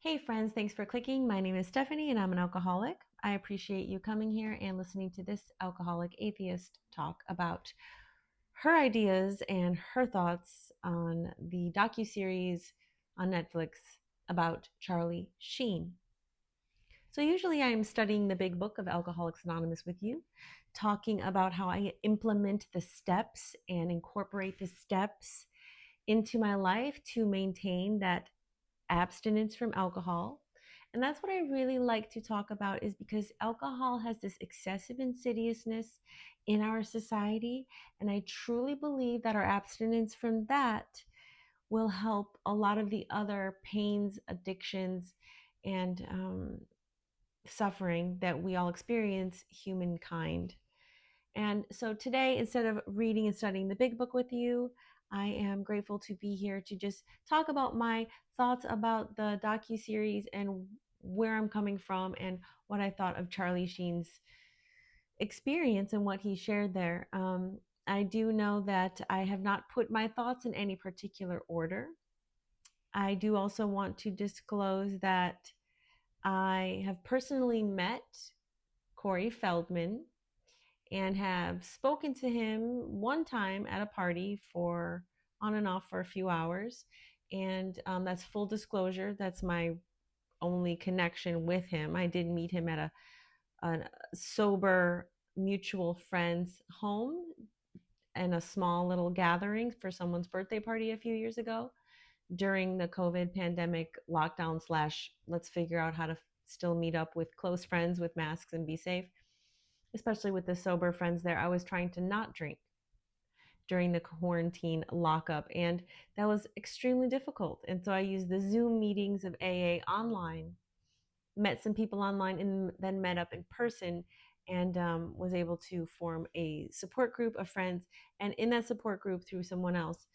Hey friends, thanks for clicking. My name is Stephanie and I'm an alcoholic. I appreciate you coming here and listening to this alcoholic atheist talk about her ideas and her thoughts on the docuseries on Netflix about Charlie Sheen. So usually I'm studying the big book of Alcoholics Anonymous with you, talking about how I implement the steps and incorporate the steps into my life to maintain that abstinence from alcohol. And that's what I really like to talk about, is because alcohol has this excessive insidiousness in our society. And I truly believe that our abstinence from that will help a lot of the other pains, addictions, and suffering that we all experience, humankind. And so today, instead of reading and studying the big book with you, I am grateful to be here to just talk about my thoughts about the docu-series and where I'm coming from and what I thought of Charlie Sheen's experience and what he shared there. I do know that I have not put my thoughts in any particular order. I do also want to disclose that I have personally met Corey Feldman and have spoken to him one time at a party for on and off for a few hours. And that's full disclosure. That's my only connection with him. I did meet him at a sober mutual friend's home in a small little gathering for someone's birthday party a few years ago during the COVID pandemic lockdown slash let's figure out how to still meet up with close friends with masks and be safe, especially with the sober friends there. I was trying to not drink during the quarantine lockup, and that was extremely difficult. And so I used the Zoom meetings of AA online, met some people online, and then met up in person, and was able to form a support group of friends. And in that support group, through someone else,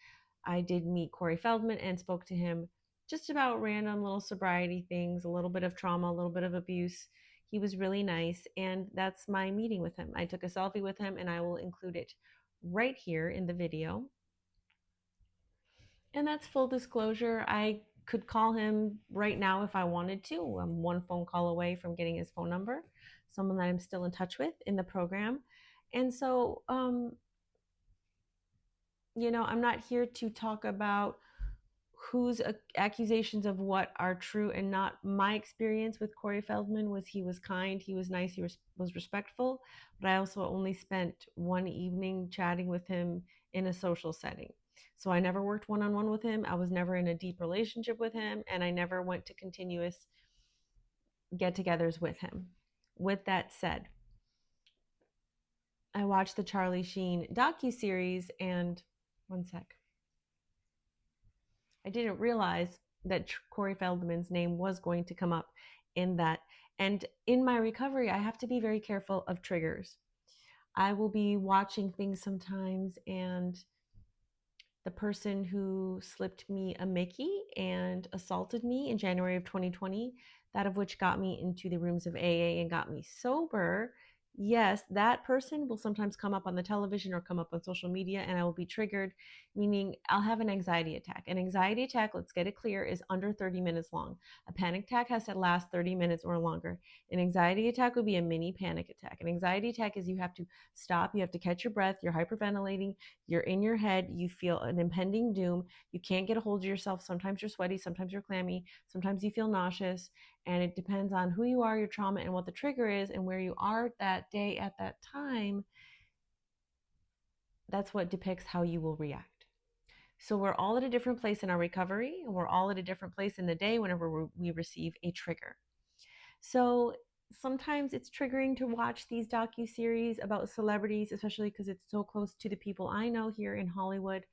I did meet Corey Feldman and spoke to him just about random little sobriety things, a little bit of trauma, a little bit of abuse. He was really nice, and that's my meeting with him. I took a selfie with him, and I will include it right here in the video. And that's full disclosure. I could call him right now if I wanted to. I'm one phone call away from getting his phone number, someone that I'm still in touch with in the program. And so, I'm not here to talk about whose accusations of what are true and not. My experience with Corey Feldman was he was kind, he was nice, he was respectful, but I also only spent one evening chatting with him in a social setting. So I never worked one-on-one with him. I was never in a deep relationship with him, and I never went to continuous get-togethers with him. With that said, I watched the Charlie Sheen docu-series, and one sec. I didn't realize that Corey Feldman's name was going to come up in that. And in my recovery, I have to be very careful of triggers. I will be watching things sometimes, and the person who slipped me a Mickey and assaulted me in January of 2020, that of which got me into the rooms of AA and got me sober, yes, that person will sometimes come up on the television or come up on social media, and I will be triggered, meaning I'll have an anxiety attack. An anxiety attack, let's get it clear, is under 30 minutes long. A panic attack has to last 30 minutes or longer. An anxiety attack would be a mini panic attack. An anxiety attack is you have to stop, you have to catch your breath, you're hyperventilating, you're in your head, you feel an impending doom, you can't get a hold of yourself. Sometimes you're sweaty, sometimes you're clammy, sometimes you feel nauseous, and it depends on who you are, your trauma, and what the trigger is, and where you are that day at that time. That's what depicts how you will react. So we're all at a different place in our recovery, and we're all at a different place in the day whenever we receive a trigger. So sometimes it's triggering to watch these docu-series about celebrities, especially because it's so close to the people I know here in Hollywood.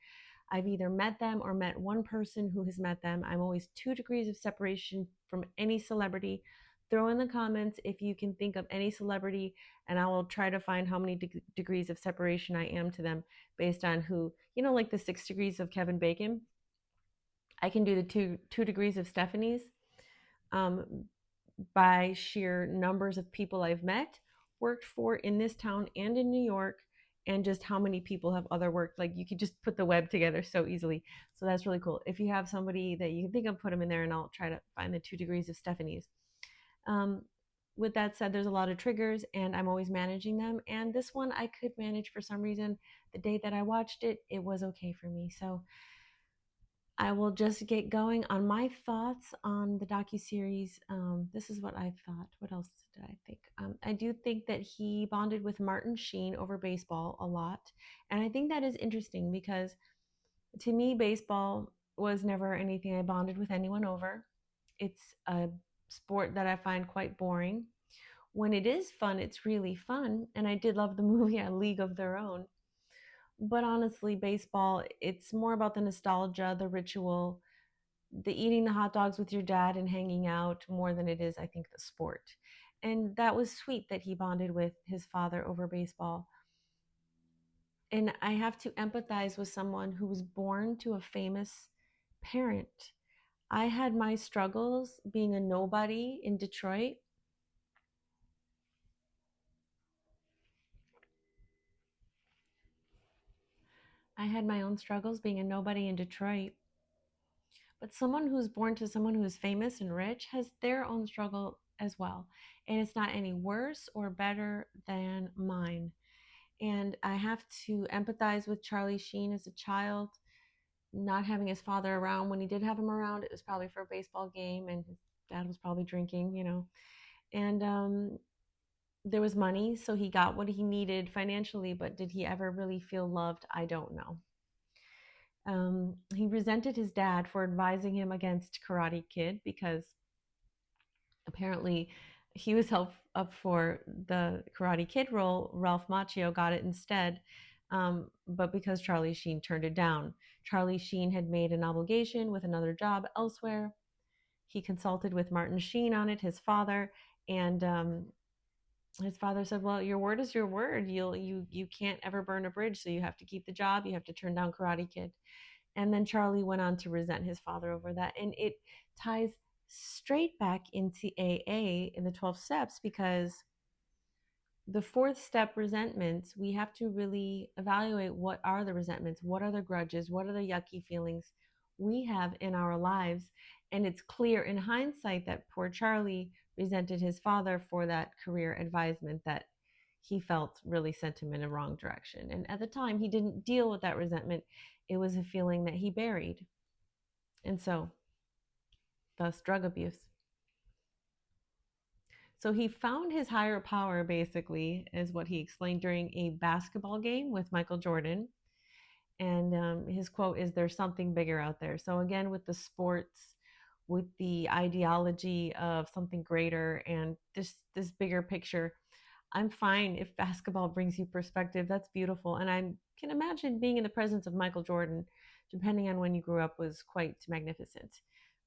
I've either met them or met one person who has met them. I'm always 2 degrees of separation from any celebrity. Throw in the comments if you can think of any celebrity, and I will try to find how many degrees of separation I am to them based on who, like the 6 degrees of Kevin Bacon. I can do the two degrees of Stephanie's by sheer numbers of people I've met, worked for in this town and in New York, and just how many people have other work. Like you could just put the web together so easily. So that's really cool. If you have somebody that you can think of, put them in there, and I'll try to find the 2 degrees of Stephanie's. Um, with that said, there's a lot of triggers, and I'm always managing them. And this one I could manage for some reason. The day that I watched it, it was okay for me. So I will just get going on my thoughts on the docuseries. This is what I thought. What else did I think? I do think that he bonded with Martin Sheen over baseball a lot. And I think that is interesting because to me, baseball was never anything I bonded with anyone over. It's a sport that I find quite boring. When it is fun, it's really fun. And I did love the movie A League of Their Own. But honestly, baseball, it's more about the nostalgia, the ritual, the eating the hot dogs with your dad and hanging out more than it is, I think, the sport. And that was sweet that he bonded with his father over baseball. And I have to empathize with someone who was born to a famous parent. I had my struggles being a nobody in Detroit. I had my own struggles being a nobody in Detroit. But someone who's born to someone who's famous and rich has their own struggle as well. And it's not any worse or better than mine. And I have to empathize with Charlie Sheen as a child, not having his father around. When he did have him around, it was probably for a baseball game, and his dad was probably drinking. And there was money, so he got what he needed financially, but did he ever really feel loved? I don't know. He resented his dad for advising him against Karate Kid because apparently he was held up for the Karate Kid role. Ralph Macchio got it instead, but because Charlie Sheen turned it down. Charlie Sheen had made an obligation with another job elsewhere. He consulted with Martin Sheen on it, his father, and his father said, "Well, your word is your word. You can't ever burn a bridge, so you have to keep the job. You have to turn down Karate Kid." And then Charlie went on to resent his father over that. And it ties straight back into AA in the 12 steps because the fourth step, resentments, we have to really evaluate what are the resentments, what are the grudges, what are the yucky feelings we have in our lives. And it's clear in hindsight that poor Charlie resented his father for that career advisement that he felt really sent him in a wrong direction. And at the time, he didn't deal with that resentment. It was a feeling that he buried. And so, thus, drug abuse. So he found his higher power, basically, is what he explained during a basketball game with Michael Jordan. And his quote is, "There's something bigger out there." So, again, with the sports, with the ideology of something greater and this bigger picture, I'm fine if basketball brings you perspective. That's beautiful. And I can imagine being in the presence of Michael Jordan, depending on when you grew up, was quite magnificent.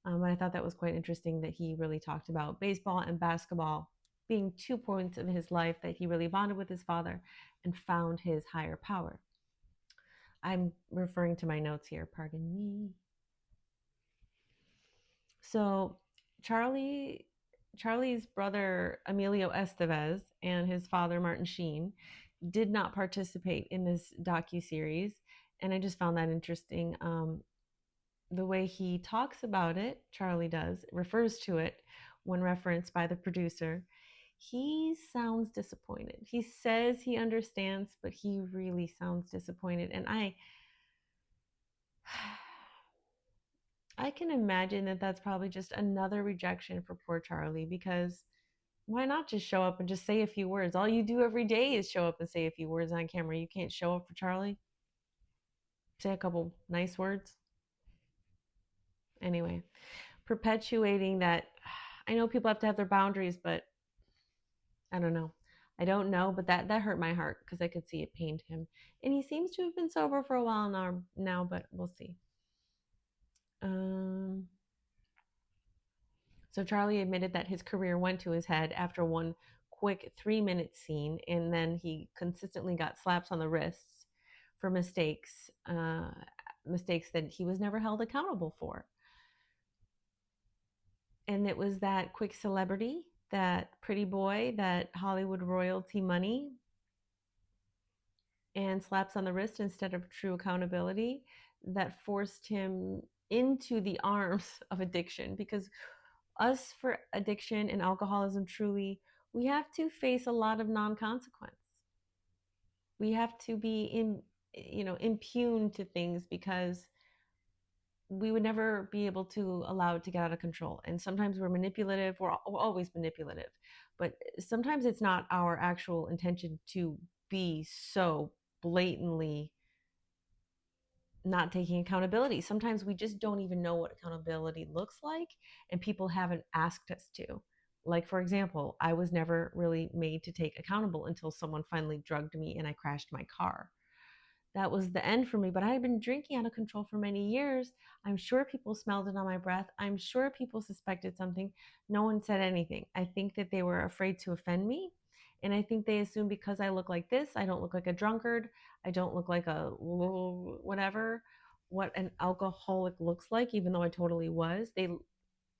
And I thought that was quite interesting that he really talked about baseball and basketball being 2 points of his life that he really bonded with his father and found his higher power. I'm referring to my notes here, pardon me. So Charlie's brother Emilio Estevez and his father Martin Sheen did not participate in this docu-series, and I just found that interesting. The way he talks about it, Charlie does, refers to it when referenced by the producer. He sounds disappointed. He says he understands, but he really sounds disappointed. And I can imagine that that's probably just another rejection for poor Charlie because why not just show up and just say a few words? All you do every day is show up and say a few words on camera. You can't show up for Charlie, say a couple nice words. Anyway, perpetuating that. I know people have to have their boundaries, but I don't know. I don't know, but that hurt my heart because I could see it pained him. And he seems to have been sober for a while now, but we'll see. Um, So Charlie admitted that his career went to his head after one quick 3-minute scene, and then he consistently got slaps on the wrists for mistakes that he was never held accountable for. And it was that quick celebrity, that pretty boy, that Hollywood royalty money and slaps on the wrist instead of true accountability that forced him into the arms of addiction. Because us, for addiction and alcoholism, truly, we have to face a lot of non-consequence. We have to be impugned to things because we would never be able to allow it to get out of control. And sometimes we're manipulative. We're always manipulative, but sometimes it's not our actual intention to be so blatantly not taking accountability. Sometimes we just don't even know what accountability looks like, and people haven't asked us to. Like, for example, I was never really made to take accountable until someone finally drugged me and I crashed my car. That was the end for me. But I had been drinking out of control for many years. I'm sure people smelled it on my breath. I'm sure people suspected something. No one said anything. I think that they were afraid to offend me. And I think they assume because I look like this, I don't look like a drunkard, I don't look like a whatever, what an alcoholic looks like, even though I totally was. They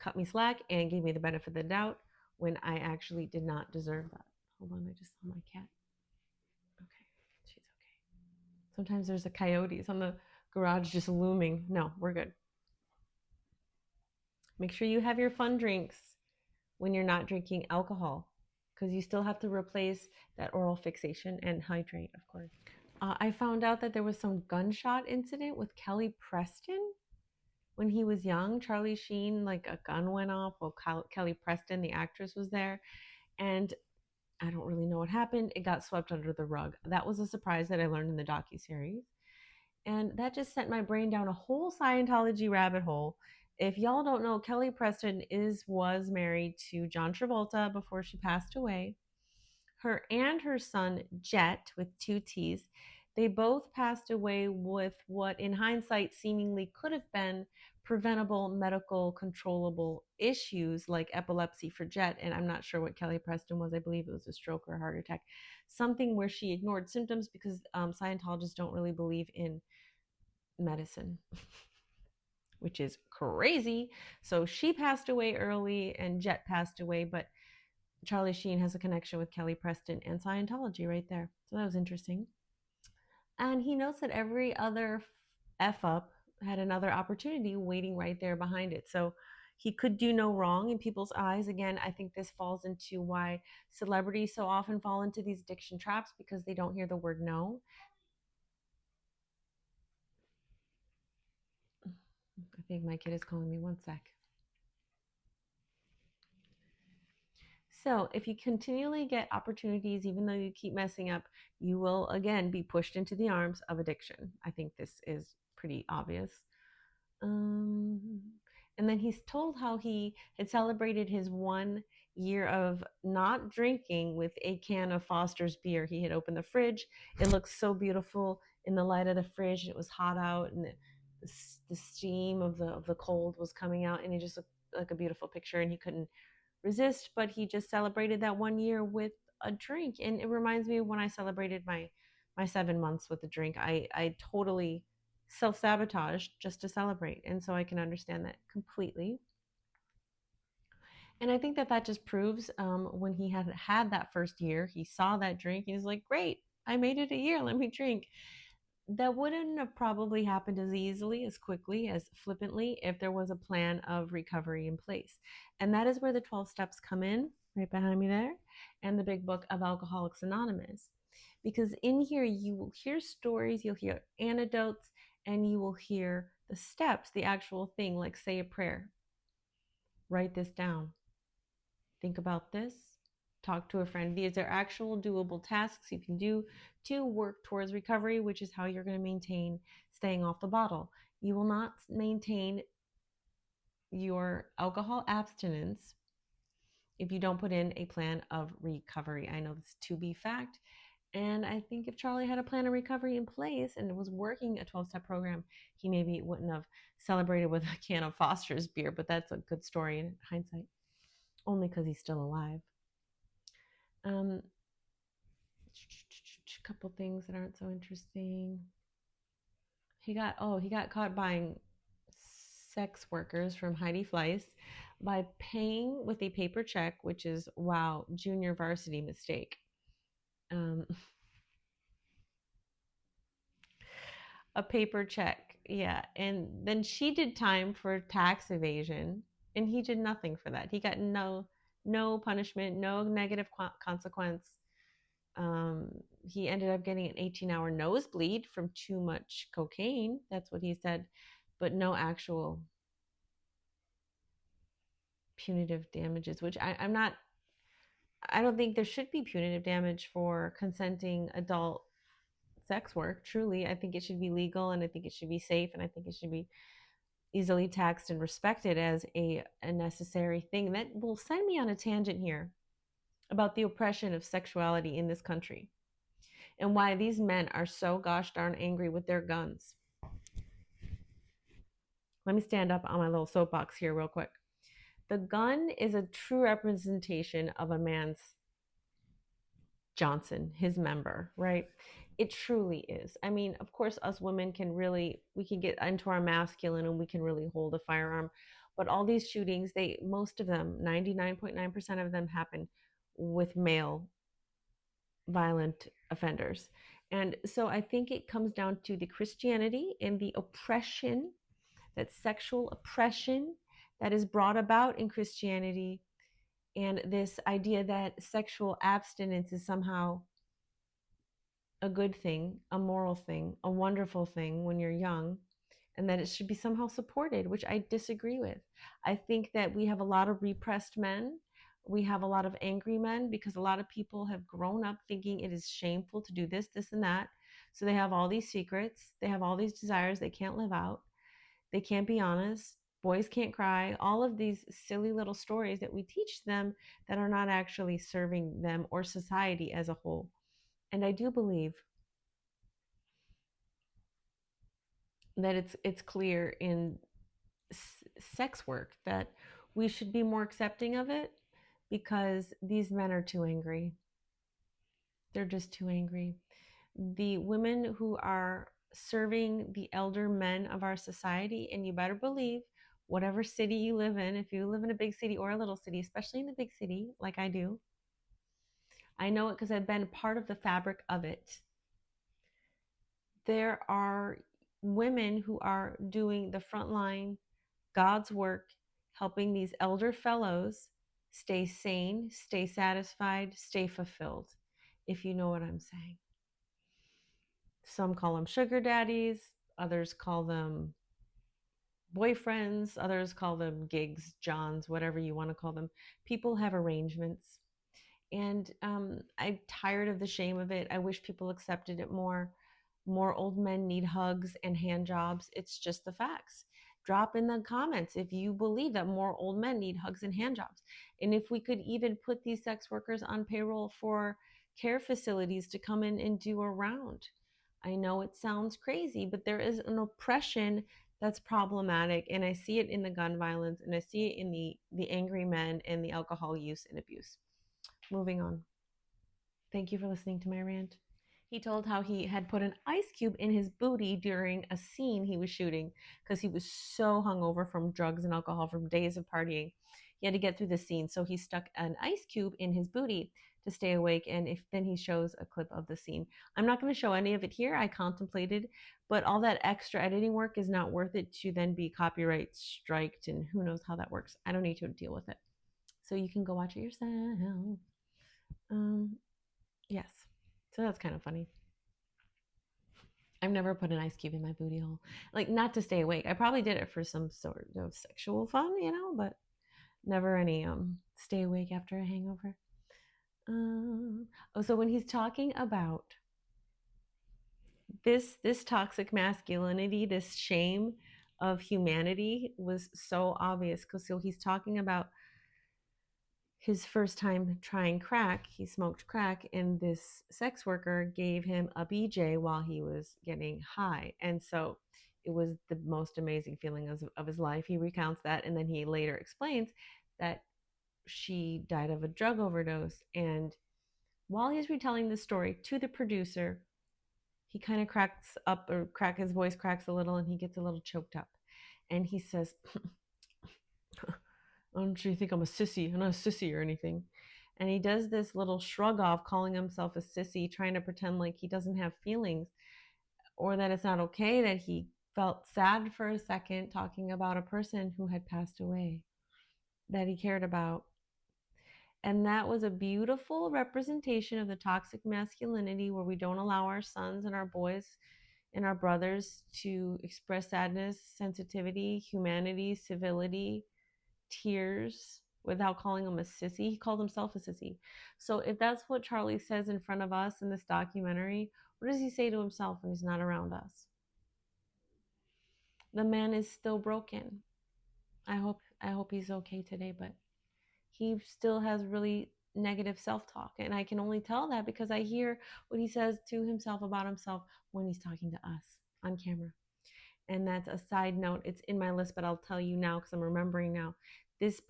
cut me slack and gave me the benefit of the doubt when I actually did not deserve that. Hold on, I just saw my cat. Okay, she's okay. Sometimes there's a coyotes on the garage just looming. No, we're good. Make sure you have your fun drinks when you're not drinking alcohol, because you still have to replace that oral fixation and hydrate, of course. I found out that there was some gunshot incident with Kelly Preston when he was young. Charlie Sheen, like a gun went off while Kelly Preston, the actress, was there. And I don't really know what happened. It got swept under the rug. That was a surprise that I learned in the docuseries. And that just sent my brain down a whole Scientology rabbit hole. If y'all don't know, Kelly Preston was married to John Travolta before she passed away. Her and her son, Jet, with two T's, they both passed away with what, in hindsight, seemingly could have been preventable medical controllable issues like epilepsy for Jet. And I'm not sure what Kelly Preston was. I believe it was a stroke or a heart attack, something where she ignored symptoms because Scientologists don't really believe in medicine, which is crazy. So she passed away early and Jet passed away, but Charlie Sheen has a connection with Kelly Preston and Scientology right there. So that was interesting. And he notes that every other F up had another opportunity waiting right there behind it. So he could do no wrong in people's eyes. Again, I think this falls into why celebrities so often fall into these addiction traps, because they don't hear the word no. I think my kid is calling me. One sec. So, if you continually get opportunities, even though you keep messing up, you will again be pushed into the arms of addiction. I think this is pretty obvious. Um, and then he's told how he had celebrated his 1 year of not drinking with a can of Foster's beer. He had opened the fridge. It looked so beautiful in the light of the fridge. It was hot out, and the steam of the cold was coming out, and it just looked like a beautiful picture. And he couldn't resist, but he just celebrated that 1 year with a drink. And it reminds me of when I celebrated my 7 months with a drink. I totally self-sabotaged just to celebrate, and so I can understand that completely. And I think that that just proves, when he had that first year, he saw that drink and he's like, great, I made it a year, let me drink. That wouldn't have probably happened as easily, as quickly, as flippantly if there was a plan of recovery in place. And that is where the 12 steps come in, right behind me there, and the big book of Alcoholics Anonymous. Because in here, you will hear stories, you'll hear anecdotes, and you will hear the steps, the actual thing, like say a prayer, write this down, think about this, talk to a friend. These are actual doable tasks you can do to work towards recovery, which is how you're going to maintain staying off the bottle. You will not maintain your alcohol abstinence if you don't put in a plan of recovery. I know this to be fact. And I think if Charlie had a plan of recovery in place and was working a 12-step program, he maybe wouldn't have celebrated with a can of Foster's beer, but that's a good story in hindsight, only because he's still alive. A couple things that aren't so interesting. He got caught buying sex workers from Heidi Fleiss by paying with a paper check, which is, wow, junior varsity mistake. A paper check. Yeah. And then she did time for tax evasion, and he did nothing for that. He got no punishment, no negative consequence. Um, he ended up getting an 18-hour nosebleed from too much cocaine. That's what he said, but no actual punitive damages, which I'm not, I don't think there should be punitive damage for consenting adult sex work. Truly, I think it should be legal, and I think it should be safe, and I think it should be easily taxed and respected as a necessary thing. That will send me on a tangent here about the oppression of sexuality in this country and why these men are so gosh darn angry with their guns. Let me stand up on my little soapbox here, real quick. The gun is a true representation of a man's Johnson, his member, right? It truly is. I mean, of course, us women can really, we can get into our masculine and we can really hold a firearm. But all these shootings, most of them, 99.9% of them happen with male violent offenders. And so I think it comes down to the Christianity and the oppression, that sexual oppression that is brought about in Christianity, and this idea that sexual abstinence is somehow a good thing, a moral thing, a wonderful thing when you're young, and that it should be somehow supported, which I disagree with. I think that we have a lot of repressed men. We have a lot of angry men because a lot of people have grown up thinking it is shameful to do this, this, and that. So they have all these secrets, they have all these desires they can't live out, they can't be honest. Boys can't cry, all of these silly little stories that we teach them that are not actually serving them or society as a whole. And I do believe that it's clear in sex work that we should be more accepting of it because these men are too angry. They're just too angry. The women who are serving the elder men of our society, and you better believe, whatever city you live in, if you live in a big city or a little city, especially in the big city like I do, I know it because I've been part of the fabric of it. There are women who are doing the front line God's work, helping these elder fellows stay sane, stay satisfied, stay fulfilled, if you know what I'm saying. Some call them sugar daddies, others call them boyfriends, others call them gigs, johns, whatever you want to call them. People have arrangements. And I'm tired of the shame of it. I wish people accepted it more. More old men need hugs and hand jobs. It's just the facts. Drop in the comments if you believe that more old men need hugs and hand jobs. And if we could even put these sex workers on payroll for care facilities to come in and do a round. I know it sounds crazy, but there is an oppression that's problematic. And I see it in the gun violence, and I see it in the angry men and the alcohol use and abuse. Moving on. Thank you for listening to my rant. He told how he had put an ice cube in his booty during a scene he was shooting because he was so hungover from drugs and alcohol from days of partying. He had to get through the scene, so he stuck an ice cube in his booty to stay awake. And if then he shows a clip of the scene. I'm not going to show any of it here. I contemplated, but all that extra editing work is not worth it to then be copyright striked, and who knows how that works. I don't need to deal with it. So you can go watch it yourself. Yes. So that's kind of funny. I've never put an ice cube in my booty hole. Like, not to stay awake. I probably did it for some sort of sexual fun, but never any stay awake after a hangover. So when he's talking about this toxic masculinity, this shame of humanity was so obvious because so he's talking about his first time trying crack. He smoked crack, and this sex worker gave him a BJ while he was getting high. And so it was the most amazing feeling of his life. He recounts that, and then he later explains that she died of a drug overdose. And while he's retelling the story to the producer, he kind of cracks up, or his voice cracks a little, and he gets a little choked up. And he says, don't you think I'm a sissy? I'm not a sissy or anything. And he does this little shrug off, calling himself a sissy, trying to pretend like he doesn't have feelings. or that it's not okay that he felt sad for a second talking about a person who had passed away that he cared about. And that was a beautiful representation of the toxic masculinity where we don't allow our sons and our boys and our brothers to express sadness, sensitivity, humanity, civility, tears without calling him a sissy. He called himself a sissy. So if that's what Charlie says in front of us in this documentary, what does he say to himself when he's not around us? The man is still broken. I hope he's okay today, but he still has really negative self-talk, and I can only tell that because I hear what he says to himself about himself when he's talking to us on camera. And that's a side note. It's in my list, but I'll tell you now because I'm remembering now. This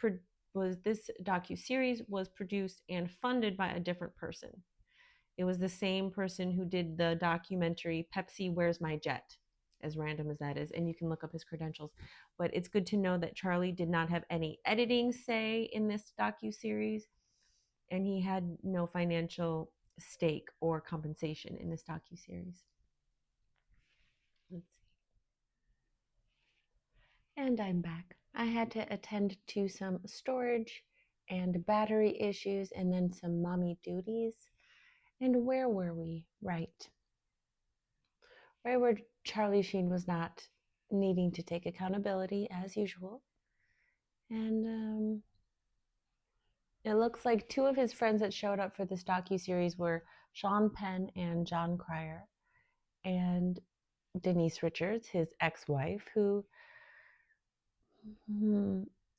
docu-series was produced and funded by a different person. It was the same person who did the documentary Pepsi Where's My Jet, as random as that is, and you can look up his credentials. But it's good to know that Charlie did not have any editing say in this docu-series, and he had no financial stake or compensation in this docu-series. Let's see. And I'm back. I had to attend to some storage and battery issues and then some mommy duties. And where were we? Right where Charlie Sheen was not needing to take accountability as usual. And it looks like two of his friends that showed up for this docu-series were Sean Penn and John Cryer, and Denise Richards, his ex-wife, who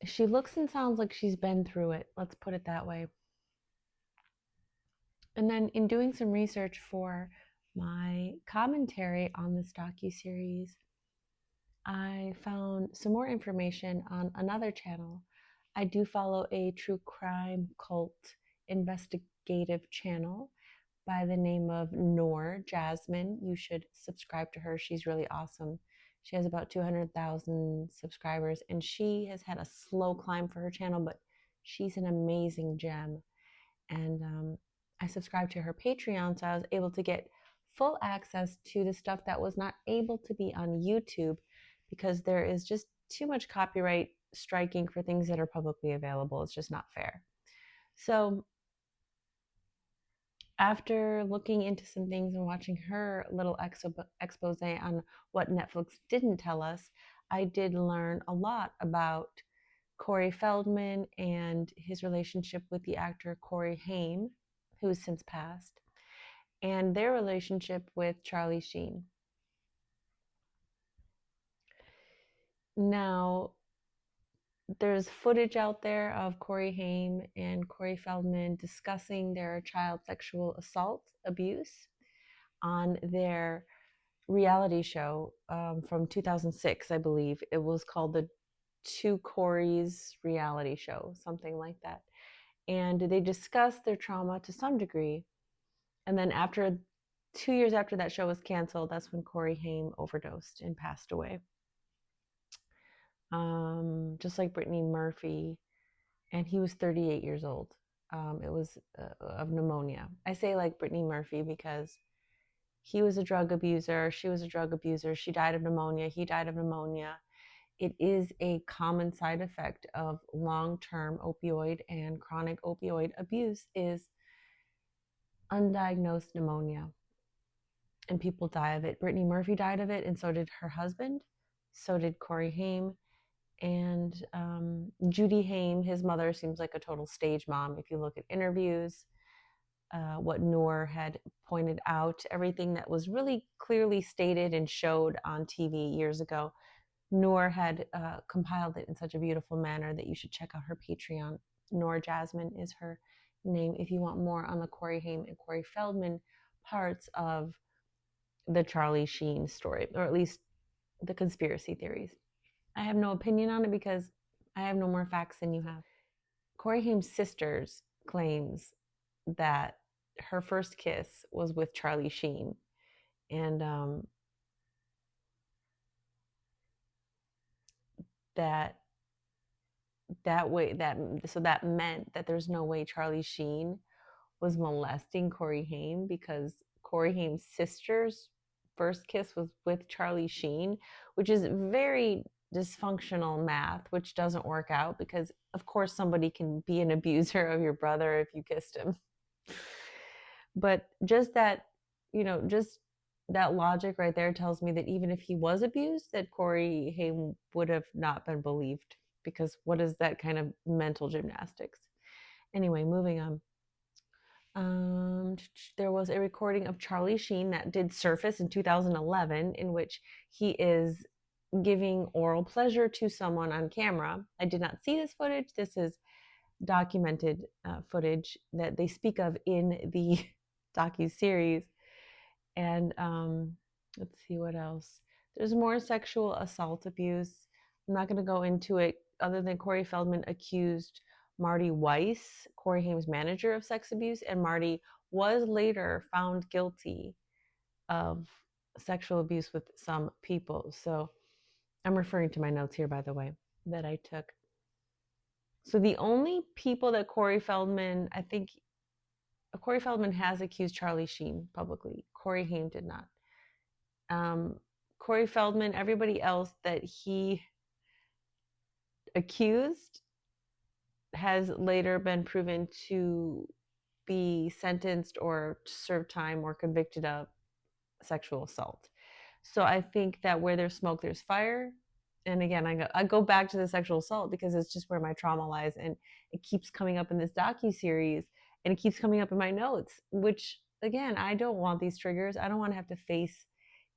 she looks and sounds like she's been through it. Let's put it that way. And then in doing some research for my commentary on this docu-series, I found some more information on another channel. I do follow a true crime cult investigative channel by the name of Noor Jasmine. You should subscribe to her. She's really awesome. She has about 200,000 subscribers, and she has had a slow climb for her channel, but she's an amazing gem. And I subscribed to her Patreon, so I was able to get full access to the stuff that was not able to be on YouTube because there is just too much copyright striking for things that are publicly available. It's just not fair. So after looking into some things and watching her little expose on what Netflix didn't tell us, I did learn a lot about Corey Feldman and his relationship with the actor Corey Haim, who has since passed, and their relationship with Charlie Sheen. Now, there's footage out there of Corey Haim and Corey Feldman discussing their child sexual assault abuse on their reality show from 2006, I believe. It was called the Two Coreys reality show, something like that. And they discussed their trauma to some degree. And then 2 years after that show was canceled, that's when Corey Haim overdosed and passed away. Just like Brittany Murphy, and he was 38 years old. It was of pneumonia. I say like Brittany Murphy because he was a drug abuser, she was a drug abuser, she died of pneumonia, he died of pneumonia. It is a common side effect of long-term opioid and chronic opioid abuse is undiagnosed pneumonia. And people die of it. Brittany Murphy died of it, and so did her husband. So did Corey Haim. And Judy Haim, his mother, seems like a total stage mom. If you look at interviews, what Noor had pointed out, everything that was really clearly stated and showed on TV years ago, Noor had compiled it in such a beautiful manner that you should check out her Patreon. Noor Jasmine is her name if you want more on the Corey Haim and Corey Feldman parts of the Charlie Sheen story, or at least the conspiracy theories. I have no opinion on it because I have no more facts than you have. Corey Haim's sisters claims that her first kiss was with Charlie Sheen, and that meant that there's no way Charlie Sheen was molesting Corey Haim because Corey Haim's sisters first kiss was with Charlie Sheen, which is very dysfunctional math, which doesn't work out because, of course, somebody can be an abuser of your brother if you kissed him. But just that, just that logic right there tells me that even if he was abused, that Corey Haim would have not been believed, because what is that kind of mental gymnastics? Anyway, moving on. There was a recording of Charlie Sheen that did surface in 2011 in which he is giving oral pleasure to someone on camera. I did not see this footage. This is documented footage that they speak of in the docu-series. And let's see what else. There's more sexual assault abuse. I'm not going to go into it, other than Corey Feldman accused Marty Weiss, Corey Haim's manager, of sex abuse, and Marty was later found guilty of sexual abuse with some people. So I'm referring to my notes here, by the way, that I took. So the only people that Corey Feldman has accused Charlie Sheen publicly. Corey Haim did not. Corey Feldman, everybody else that he accused has later been proven to be sentenced or serve time or convicted of sexual assault. So I think that where there's smoke, there's fire. And again, I go back to the sexual assault because it's just where my trauma lies, and it keeps coming up in this docu-series, and it keeps coming up in my notes, which again, I don't want these triggers. I don't want to have to face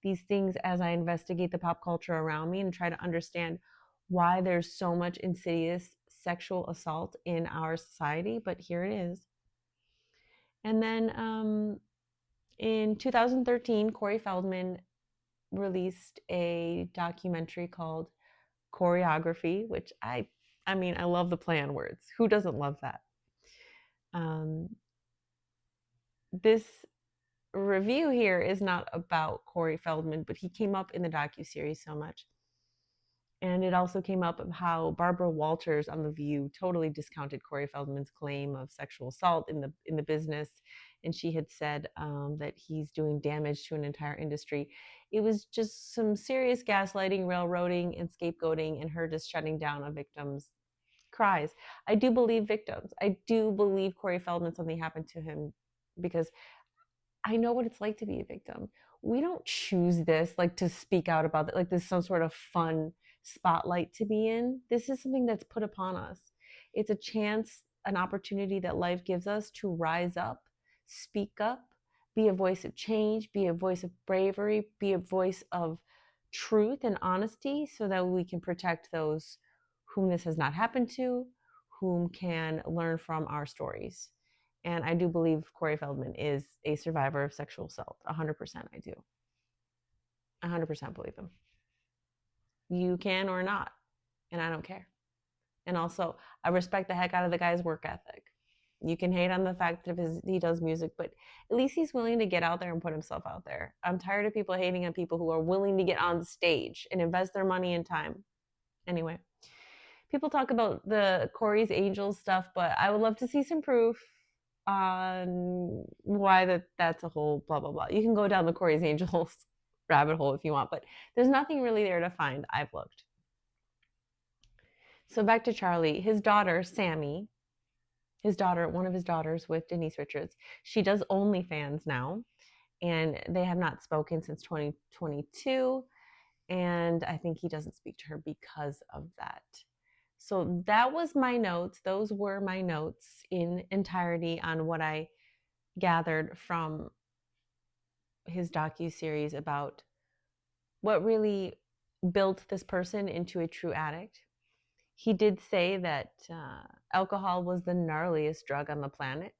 these things as I investigate the pop culture around me and try to understand why there's so much insidious sexual assault in our society, but here it is. And then in 2013, Corey Feldman released a documentary called Choreography, which I love the play on words. Who doesn't love that? This review here is not about Corey Feldman, but he came up in the docuseries so much. And it also came up of how Barbara Walters on The View totally discounted Corey Feldman's claim of sexual assault in the business, and she had said that he's doing damage to an entire industry. It was just some serious gaslighting, railroading, and scapegoating, and her just shutting down a victim's cries. I do believe victims. I do believe Corey Feldman, something happened to him, because I know what it's like to be a victim. We don't choose this, like, to speak out about it, like this is some sort of fun spotlight to be in. This is something that's put upon us. It's a chance, an opportunity that life gives us to rise up, speak up, be a voice of change, be a voice of bravery, be a voice of truth and honesty, so that we can protect those whom this has not happened to, whom can learn from our stories. And I do believe Corey Feldman is a survivor of sexual assault. 100% I do. 100% believe him. You can or not, and I don't care. And also, I respect the heck out of the guy's work ethic. You can hate on the fact that he does music, but at least he's willing to get out there and put himself out there. I'm tired of people hating on people who are willing to get on stage and invest their money and time. Anyway, people talk about the Corey's Angels stuff, but I would love to see some proof on why that's a whole blah, blah, blah. You can go down the Corey's Angels rabbit hole if you want, but there's nothing really there to find. I've looked. So back to Charlie. His daughter, Sammy, one of his daughters with Denise Richards, she does OnlyFans now, and they have not spoken since 2022, and I think he doesn't speak to her because of that. So that was my notes. Those were my notes in entirety on what I gathered from his docu-series about what really built this person into a true addict. He did say that alcohol was the gnarliest drug on the planet,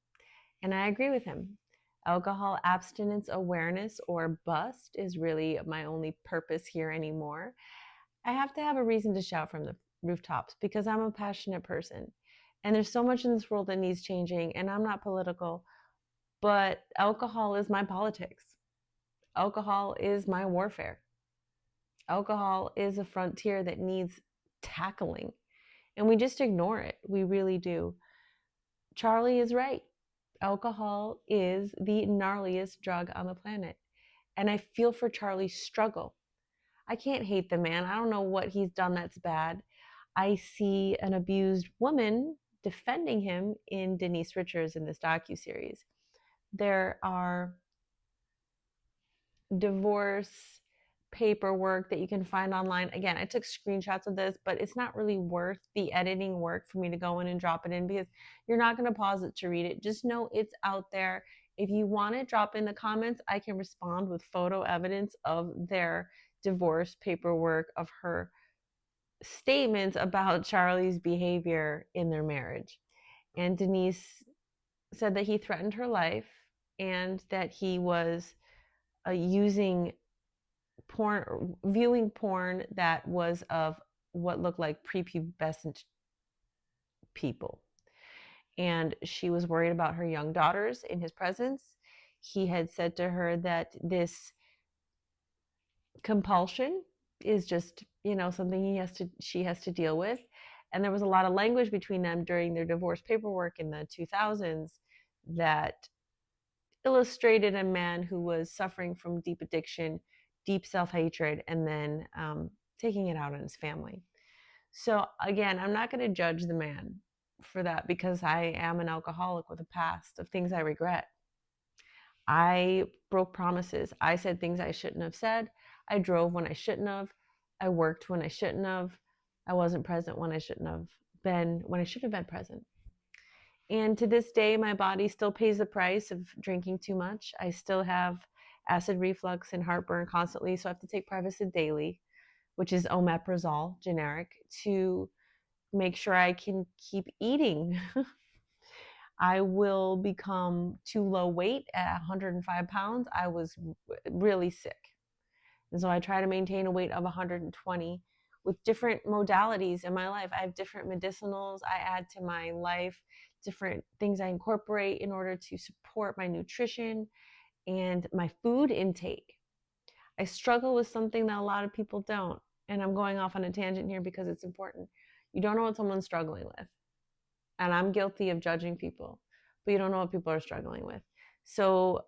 and I agree with him. Alcohol abstinence awareness, or BUST, is really my only purpose here anymore. I have to have a reason to shout from the rooftops because I'm a passionate person, and there's so much in this world that needs changing, and I'm not political, but alcohol is my politics. Alcohol is my warfare. Alcohol is a frontier that needs tackling, and we just ignore it. We really do. Charlie is right. Alcohol is the gnarliest drug on the planet. And I feel for Charlie's struggle. I can't hate the man. I don't know what he's done that's bad. I see an abused woman defending him in Denise Richards in this docuseries. There are divorce paperwork that you can find online. Again, I took screenshots of this, but it's not really worth the editing work for me to go in and drop it in, because you're not going to pause it to read it. Just know it's out there. If you want to drop in the comments, I can respond with photo evidence of their divorce paperwork, of her statements about Charlie's behavior in their marriage. And Denise said that he threatened her life and that he was using porn, viewing porn that was of what looked like prepubescent people. And she was worried about her young daughters in his presence. He had said to her that this compulsion is just, something she has to deal with. And there was a lot of language between them during their divorce paperwork in the 2000s that illustrated a man who was suffering from deep addiction, deep self-hatred, and then taking it out on his family. So again, I'm not going to judge the man for that, because I am an alcoholic with a past of things I regret. I broke promises. I said things I shouldn't have said. I drove when I shouldn't have. I worked when I shouldn't have. I wasn't present when I should have been present. And to this day, my body still pays the price of drinking too much. I still have acid reflux and heartburn constantly, so I have to take Prevacid daily, which is omeprazole, generic, to make sure I can keep eating. I will become too low weight at 105 pounds. I was really sick. And so I try to maintain a weight of 120 with different modalities in my life. I have different medicinals I add to my life, different things I incorporate in order to support my nutrition and my food intake. I struggle with something that a lot of people don't. And I'm going off on a tangent here because it's important. You don't know what someone's struggling with. And I'm guilty of judging people, but you don't know what people are struggling with. So,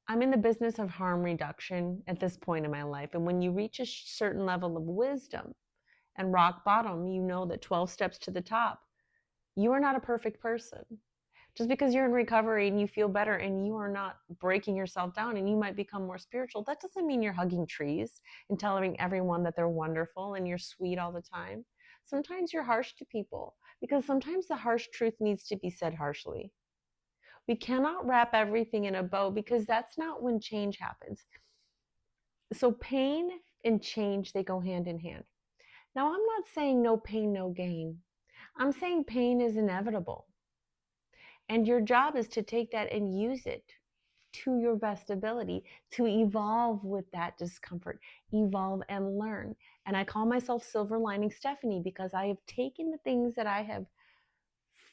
I'm in the business of harm reduction at this point in my life. And when you reach a certain level of wisdom and rock bottom, you know that 12 steps to the top, you are not a perfect person. Just because you're in recovery and you feel better and you are not breaking yourself down and you might become more spiritual, that doesn't mean you're hugging trees and telling everyone that they're wonderful and you're sweet all the time. Sometimes you're harsh to people, because sometimes the harsh truth needs to be said harshly. We cannot wrap everything in a bow, because that's not when change happens. So pain and change, they go hand in hand. Now, I'm not saying no pain, no gain. I'm saying pain is inevitable. And your job is to take that and use it to your best ability, to evolve with that discomfort, evolve and learn. And I call myself Silver Lining Stephanie, because I have taken the things that I have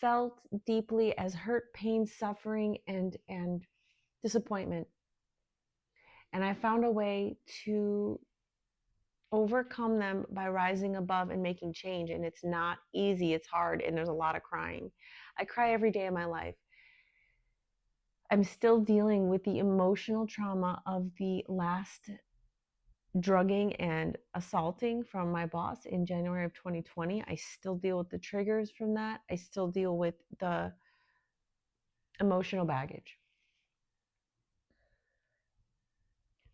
felt deeply as hurt, pain, suffering, and disappointment. And I found a way to overcome them by rising above and making change. And it's not easy, it's hard, and there's a lot of crying. I cry every day of my life. I'm still dealing with the emotional trauma of the last drugging and assaulting from my boss in January of 2020. I still deal with the triggers from that. I still deal with the emotional baggage.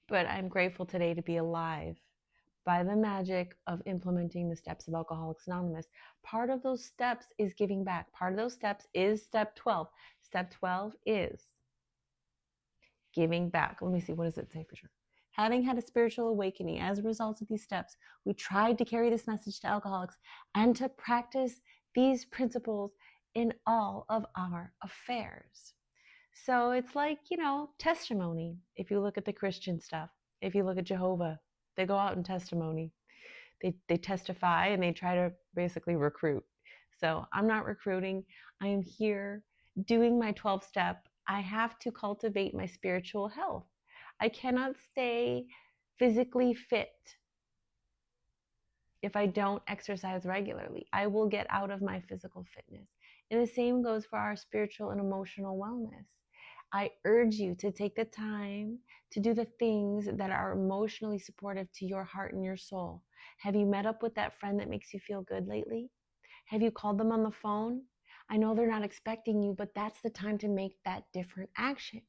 But I'm grateful today to be alive by the magic of implementing the steps of Alcoholics Anonymous. Part of those steps is giving back. Part of those steps is step 12. Step 12 is giving back. Let me see, what does it say for sure? Having had a spiritual awakening as a result of these steps, we tried to carry this message to alcoholics and to practice these principles in all of our affairs. So it's like, testimony. If you look at the Christian stuff, if you look at Jehovah, they go out and testimony. They testify and they try to basically recruit. So I'm not recruiting. I am here doing my 12 step. I have to cultivate my spiritual health. I cannot stay physically fit if I don't exercise regularly. I will get out of my physical fitness. And the same goes for our spiritual and emotional wellness. I urge you to take the time to do the things that are emotionally supportive to your heart and your soul. Have you met up with that friend that makes you feel good lately? Have you called them on the phone? I know they're not expecting you, but that's the time to make that different action.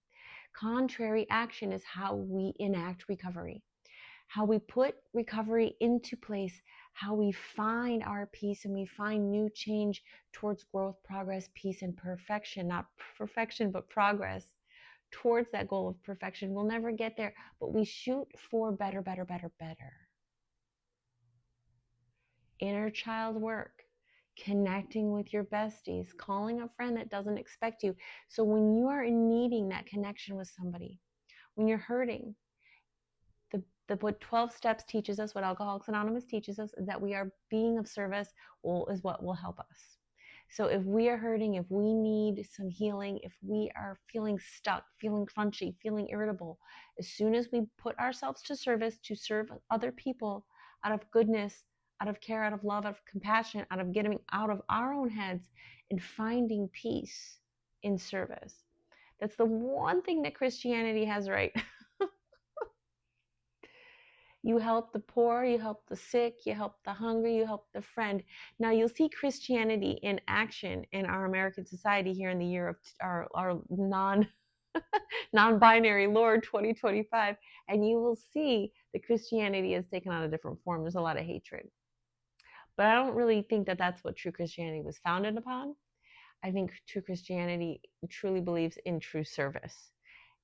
Contrary action is how we enact recovery, how we put recovery into place, how we find our peace and we find new change towards growth, progress, peace, and perfection. Not perfection, but progress towards that goal of perfection. We'll never get there, but we shoot for better, better, better, better. Inner child work, connecting with your besties, calling a friend that doesn't expect you. So when you are needing that connection with somebody, when you're hurting, what 12 steps teaches us, what Alcoholics Anonymous teaches us, is that we are being of service is what will help us. So if we are hurting, if we need some healing, if we are feeling stuck, feeling crunchy, feeling irritable, as soon as we put ourselves to service to serve other people out of goodness, out of care, out of love, out of compassion, out of getting out of our own heads and finding peace in service. That's the one thing that Christianity has right. You help the poor, you help the sick, you help the hungry, you help the friend. Now you'll see Christianity in action in our American society here in the year of our non-binary Lord 2025, and you will see that Christianity has taken on a different form. There's a lot of hatred. But I don't really think that that's what true Christianity was founded upon. I think true Christianity truly believes in true service.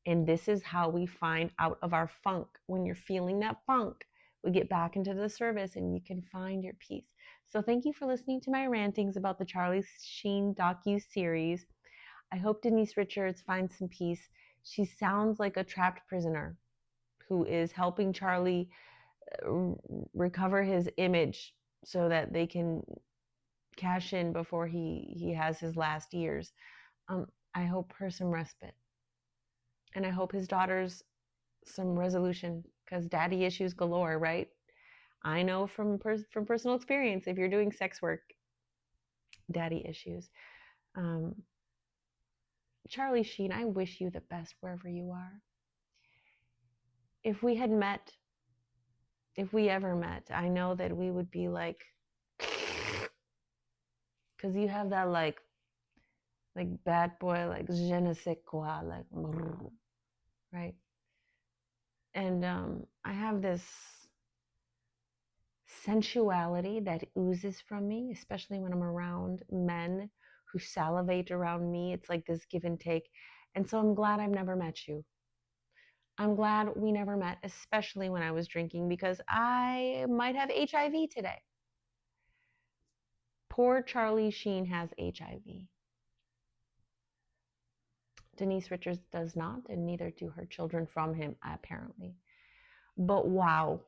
And this is how we find out of our funk. When you're feeling that funk, we get back into the service and you can find your peace. So thank you for listening to my rantings about the Charlie Sheen docu-series. I hope Denise Richards finds some peace. She sounds like a trapped prisoner who is helping Charlie recover his image so that they can cash in before he has his last years. I hope her some respite. And I hope his daughters some resolution, because daddy issues galore, right? I know from personal experience, if you're doing sex work, daddy issues. Charlie Sheen, I wish you the best wherever you are. If we had met, if we ever met, I know that we would be like, because you have that like bad boy, like je ne sais quoi, like, right? And I have this sensuality that oozes from me, especially when I'm around men who salivate around me. It's like this give and take. And so I'm glad I've never met you. I'm glad we never met, especially when I was drinking, because I might have HIV today. Poor Charlie Sheen has HIV. Denise Richards does not, and neither do her children from him, apparently. But wow,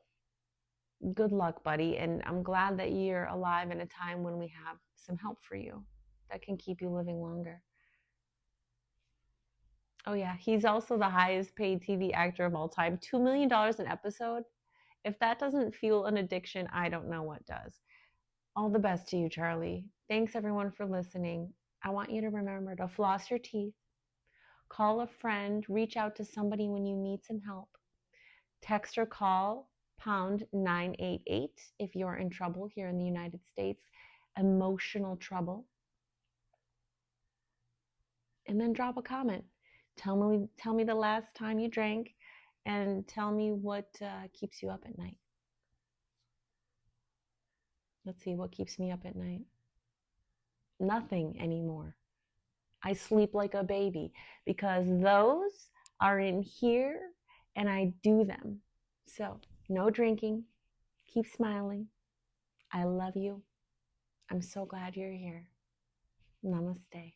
good luck, buddy. And I'm glad that you're alive in a time when we have some help for you that can keep you living longer. Oh, yeah. He's also the highest paid TV actor of all time. $2 million an episode. If that doesn't fuel an addiction, I don't know what does. All the best to you, Charlie. Thanks, everyone, for listening. I want you to remember to floss your teeth, call a friend, reach out to somebody when you need some help. Text or call pound 988 if you're in trouble here in the United States, emotional trouble. And then drop a comment. Tell me the last time you drank, and tell me what keeps you up at night. Let's see, what keeps me up at night? Nothing anymore. I sleep like a baby because those are in here and I do them. So, no drinking. Keep smiling. I love you. I'm so glad you're here. Namaste.